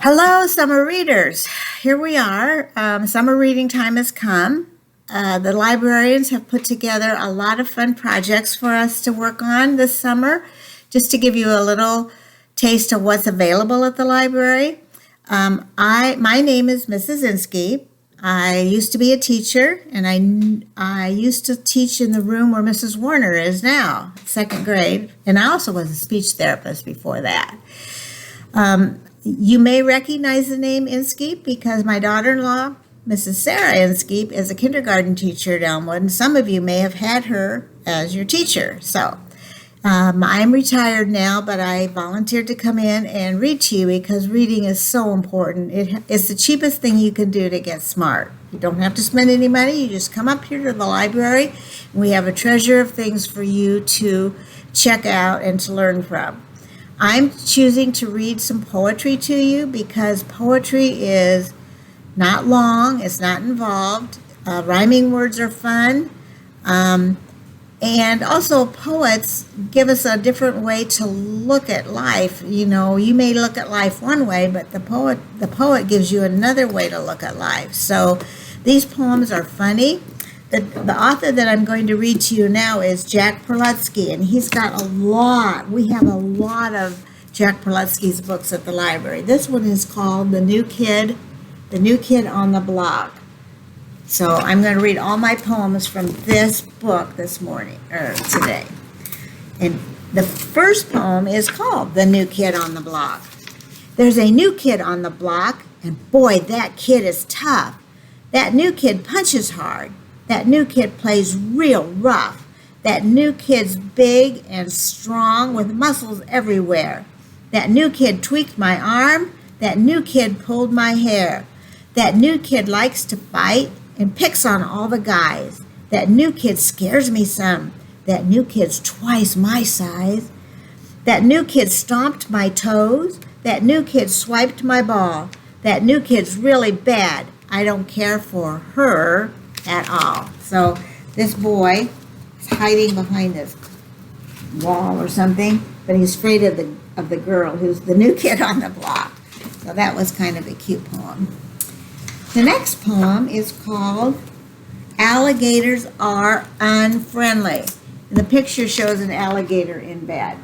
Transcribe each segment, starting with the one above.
Hello, summer readers. Here we are. Summer reading time has come. The librarians have put together a lot of fun projects for us to work on this summer, just to give you a little taste of what's available at the library. My name is Mrs. Inskeep. I used to be a teacher, and I used to teach in the room where Mrs. Warner is now, second grade, and I also was a speech therapist before that. You may recognize the name Inskeep because my daughter-in-law, Mrs. Sarah Inskeep, is a kindergarten teacher at Elmwood, and some of you may have had her as your teacher. So I'm retired now, but I volunteered to come in and read to you because reading is so important. It's the cheapest thing you can do to get smart. You don't have to spend any money. You just come up here to the library, and we have a treasure of things for you to check out and to learn from. I'm choosing to read some poetry to you because poetry is not long, it's not involved. Rhyming words are fun. And also poets give us a different way to look at life. You know, you may look at life one way, but the poet gives you another way to look at life. So these poems are funny. The author that I'm going to read to you now is Jack Prelutsky, and he's got we have a lot of Jack Prelutsky's books at the library. This one is called The New Kid on the Block. So I'm going to read all my poems from this book today. And the first poem is called The New Kid on the Block. There's a new kid on the block, and boy, that kid is tough. That new kid punches hard. That new kid plays real rough. That new kid's big and strong with muscles everywhere. That new kid tweaked my arm. That new kid pulled my hair. That new kid likes to fight and picks on all the guys. That new kid scares me some. That new kid's twice my size. That new kid stomped my toes. That new kid swiped my ball. That new kid's really bad. I don't care for her at all. So this boy is hiding behind this wall or something, but he's afraid of the girl who's the new kid on the block. So that was kind of a cute poem. The next poem is called Alligators Are Unfriendly. And the picture shows an alligator in bed.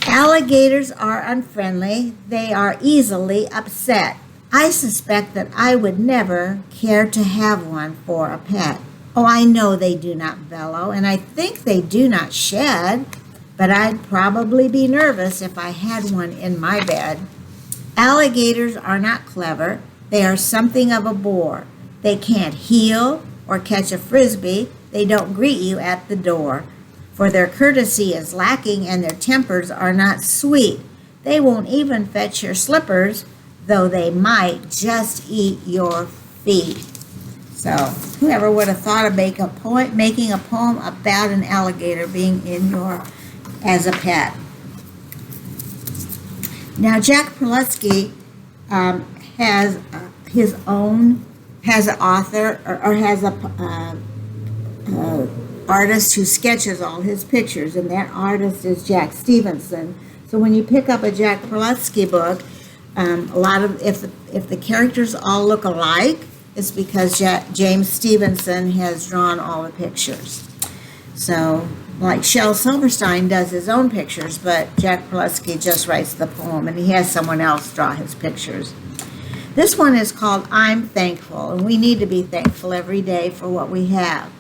Alligators are unfriendly. They are easily upset. I suspect that I would never care to have one for a pet. Oh, I know they do not bellow, and I think they do not shed, but I'd probably be nervous if I had one in my bed. Alligators are not clever. They are something of a bore. They can't heel or catch a frisbee. They don't greet you at the door, for their courtesy is lacking and their tempers are not sweet. They won't even fetch your slippers, though they might just eat your feet. So whoever would have thought of making a poem about an alligator being as a pet. Now Jack Prelutsky has an author or has a artist who sketches all his pictures, and that artist is Jack Stevenson. So when you pick up a Jack Prelutsky book, if the characters all look alike, it's because James Stevenson has drawn all the pictures. So, like Shel Silverstein does his own pictures, but Jack Prelutsky just writes the poem, and he has someone else draw his pictures. This one is called I'm Thankful, and we need to be thankful every day for what we have.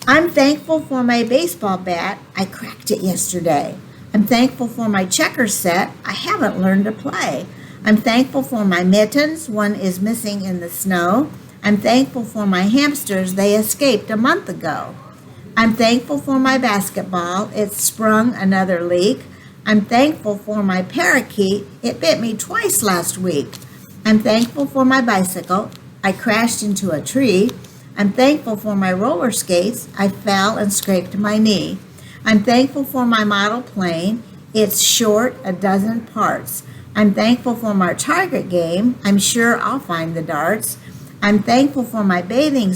I'm thankful for my baseball bat. I cracked it yesterday. I'm thankful for my checker set. I haven't learned to play. I'm thankful for my mittens. One is missing in the snow. I'm thankful for my hamsters. They escaped a month ago. I'm thankful for my basketball. It sprung another leak. I'm thankful for my parakeet. It bit me twice last week. I'm thankful for my bicycle. I crashed into a tree. I'm thankful for my roller skates. I fell and scraped my knee. I'm thankful for my model plane. It's short, a dozen parts. I'm thankful for my target game. I'm sure I'll find the darts. I'm thankful for my bathing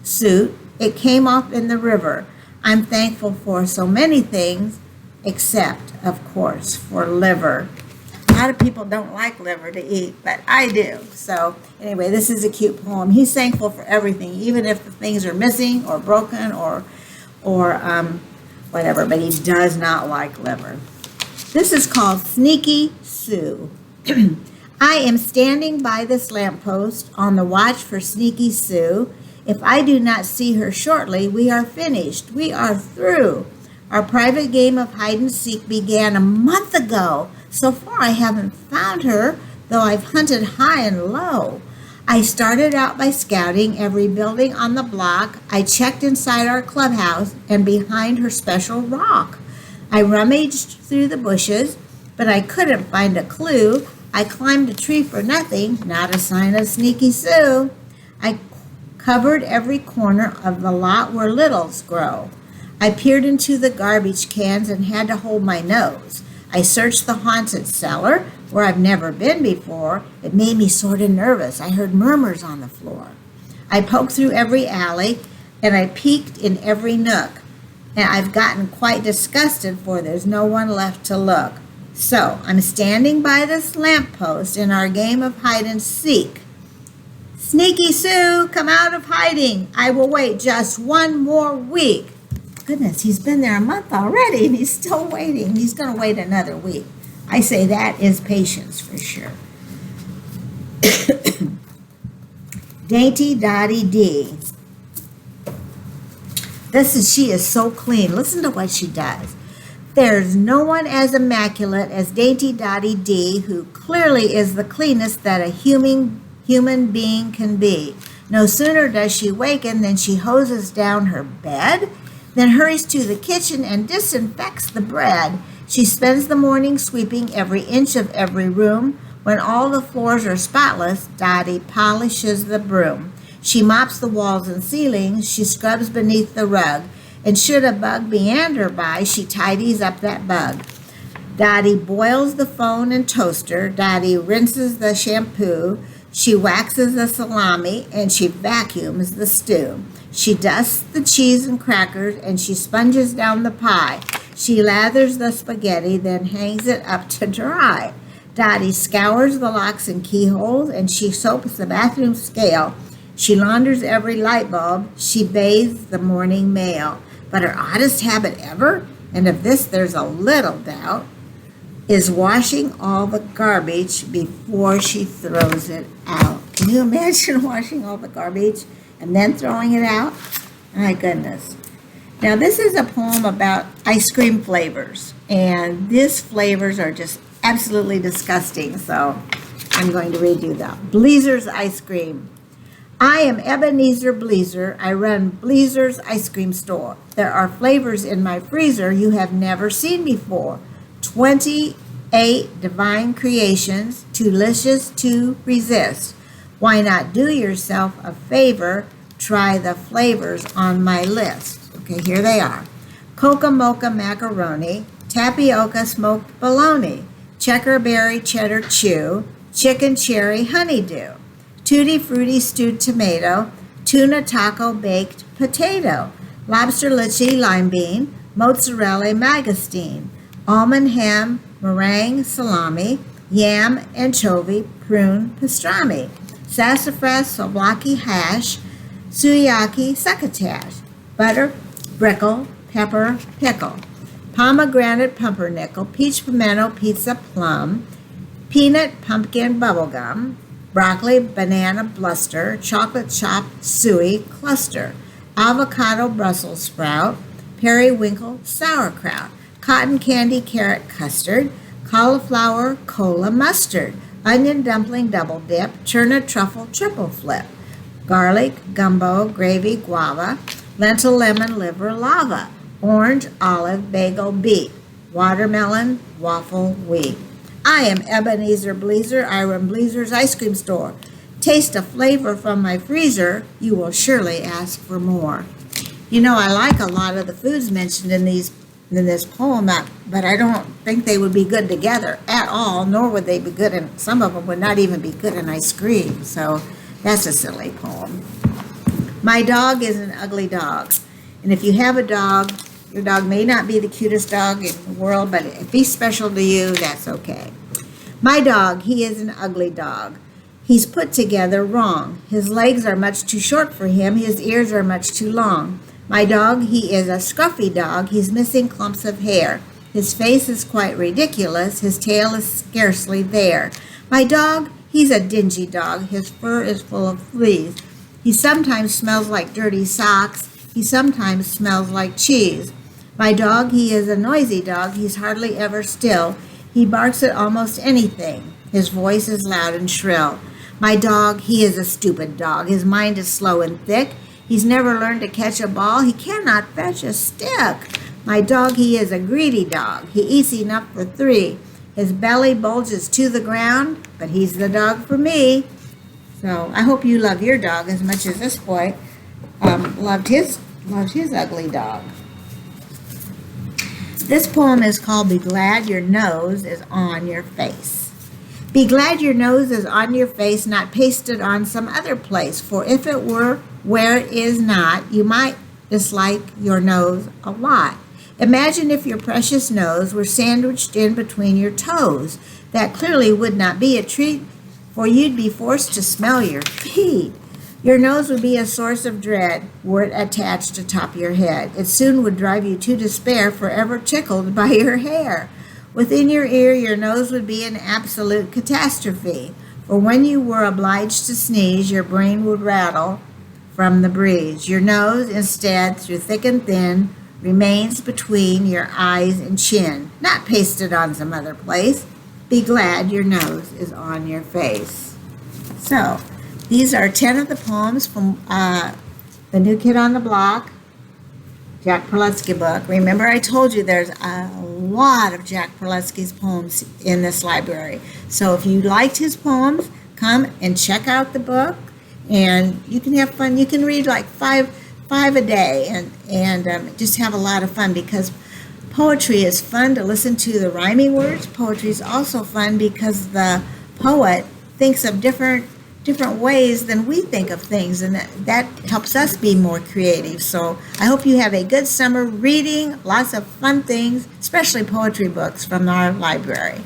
suit. It came off in the river. I'm thankful for so many things, except, of course, for liver. lot of people don't like liver to eat, but I do. So anyway, this is a cute poem. He's thankful for everything, even if the things are missing or broken or whatever, but he does not like liver. This is called Sneaky Sue. I am standing by this lamppost on the watch for Sneaky Sue. If I do not see her shortly, we are finished. We are through. Our private game of hide and seek began a month ago. So far I haven't found her, though I've hunted high and low. I started out by scouting every building on the block. I checked inside our clubhouse and behind her special rock. I rummaged through the bushes, but I couldn't find a clue. I climbed a tree for nothing, not a sign of Sneaky Sue. I covered every corner of the lot where littles grow. I peered into the garbage cans and had to hold my nose. I searched the haunted cellar, where I've never been before. It made me sort of nervous. I heard murmurs on the floor. I poked through every alley, and I peeked in every nook. And I've gotten quite disgusted, for there's no one left to look. So I'm standing by this lamppost in our game of hide and seek. Sneaky Sue, come out of hiding. I will wait just one more week. Goodness, he's been there a month already and he's still waiting. He's going to wait another week. I say that is patience for sure. Dainty Dottie D. She is so clean. Listen to what she does. There's no one as immaculate as Dainty Dottie D, who clearly is the cleanest that a human being can be. No sooner does she waken than she hoses down her bed, then hurries to the kitchen and disinfects the bread. She spends the morning sweeping every inch of every room. When all the floors are spotless, Dottie polishes the broom. She mops the walls and ceilings. She scrubs beneath the rug. And should a bug meander by, she tidies up that bug. Dottie boils the phone and toaster. Dottie rinses the shampoo. She waxes the salami and she vacuums the stew. She dusts the cheese and crackers and she sponges down the pie. She lathers the spaghetti, then hangs it up to dry. Dottie scours the locks and keyholes and she soaps the bathroom scale. She launders every light bulb. She bathes the morning mail. But her oddest habit ever, and of this there's a little doubt, is washing all the garbage before she throws it out. Can you imagine washing all the garbage and then throwing it out? My goodness. Now this is a poem about ice cream flavors, and these flavors are just absolutely disgusting, so I'm going to read you that. Bleezer's ice cream. I am Ebenezer Bleezer. I run Bleezer's ice cream store. There are flavors in my freezer you have never seen before. 28 divine creations, too delicious to resist. Why not do yourself a favor? Try the flavors on my list. Okay, here they are. Coca Mocha Macaroni, Tapioca Smoked Bologna, Checkerberry Cheddar Chew, Chicken Cherry Honeydew, Tutti Frutti Stewed Tomato, Tuna Taco Baked Potato, Lobster Lychee Lime Bean, Mozzarella Mangosteen, Almond Ham Meringue Salami, Yam Anchovy Prune Pastrami, Sassafras Souvlaki Hash, Suyaki Succotash, Butter Brickle Pepper Pickle, Pomegranate Pumpernickel, Peach Pimento Pizza Plum, Peanut Pumpkin Bubblegum, Broccoli Banana Bluster, Chocolate Chopped Suey Cluster, Avocado Brussels Sprout, Periwinkle Sauerkraut, Cotton Candy Carrot Custard, Cauliflower Cola Mustard, Onion Dumpling Double Dip, Churna Truffle Triple Flip, Garlic Gumbo Gravy Guava, Lentil Lemon Liver Lava, Orange Olive Bagel Beet, Watermelon Waffle Wheat. I am Ebenezer Bleezer. I run Bleezer's ice cream store. Taste a flavor from my freezer. You will surely ask for more. You know, I like a lot of the foods mentioned in this poem, but I don't think they would be good together at all, nor would they be good, and some of them would not even be good in ice cream. So that's a silly poem. My dog is an ugly dog. And if you have a dog, your dog may not be the cutest dog in the world, but if he's special to you, that's okay. My dog, he is an ugly dog. He's put together wrong. His legs are much too short for him. His ears are much too long. My dog, he is a scruffy dog. He's missing clumps of hair. His face is quite ridiculous. His tail is scarcely there. My dog, he's a dingy dog. His fur is full of fleas. He sometimes smells like dirty socks. He sometimes smells like cheese. My dog, he is a noisy dog. He's hardly ever still. He barks at almost anything. His voice is loud and shrill. My dog, he is a stupid dog. His mind is slow and thick. He's never learned to catch a ball. He cannot fetch a stick. My dog, he is a greedy dog. He eats enough for 3. His belly bulges to the ground, but he's the dog for me. So I hope you love your dog as much as this boy loved his ugly dog. This poem is called Be Glad Your Nose is on Your Face. Be glad your nose is on your face, not pasted on some other place, for if it were where it is not, you might dislike your nose a lot. Imagine if your precious nose were sandwiched in between your toes. That clearly would not be a treat, for you'd be forced to smell your feet. Your nose would be a source of dread were it attached atop your head. It soon would drive you to despair, forever tickled by your hair. Within your ear, your nose would be an absolute catastrophe, for when you were obliged to sneeze, your brain would rattle from the breeze. Your nose, instead, through thick and thin, remains between your eyes and chin, not pasted on some other place. Be glad your nose is on your face. So, these are 10 of the poems from The New Kid on the Block, Jack Prelutsky book. Remember, I told you there's a lot of Jack Prelutsky's poems in this library. So if you liked his poems, come and check out the book, and you can have fun. You can read like five a day, and just have a lot of fun, because poetry is fun to listen to the rhyming words. Poetry is also fun because the poet thinks of different ways than we think of things, and that helps us be more creative. So I hope you have a good summer reading lots of fun things, especially poetry books from our library.